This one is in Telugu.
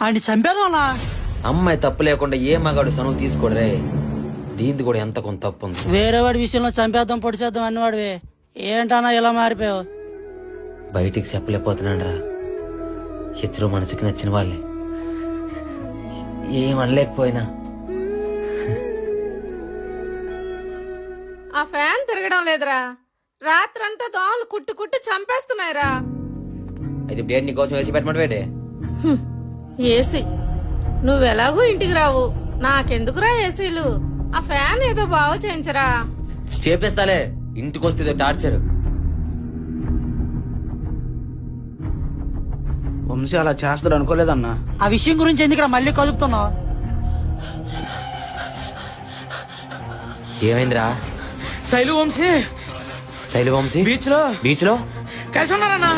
ఆయన చంపేదా అన్నా? అమ్మాయి తప్పు లేకుండా ఏ మగాడు సనువు తీసుకోడరే. దీంది కూడా ఎంత కొంత తప్పు ఉంది. వేరే వాడి విషయంలో చంపేద్దాం పొడి చేద్దాం అన్నవాడివే ఏంటన్నా ఇలా మారిపోయావు? బయటికి చెప్పలేకపోతున్నాను రా. ఇద్దరు మనసుకి నచ్చిన వాళ్ళే. ఏమనలేకపోయినా ఆ ఫ్యాన్ తిరగడం లేదురా. రాత్రంతా దోమలు కుట్టు కుట్టు చంపేస్తున్నాయిరా. అయితే డేట్ నీ కోసం వేసి పెట్టమంటే వేడే. ఏసీ నువ్వెలాగూ ఇంటికి రావు, నాకెందుకురా ఏసీలు? ఆ ఫ్యాన్ ఏదో బాగు చేయించరా. చేపిస్తాలే, ఇంటికి వస్తే టార్చర్. వంశీ అలా చేస్తాడు అనుకోలేదన్నా. ఆ విషయం గురించి ఎందుకురా మళ్ళీ కదుపుతున్నావు? ఏమైందిరా? శైలు వంశీ శైలు వంశీ బీచ్ లో బీచ్ లో కలిసి ఉన్నారన్నా.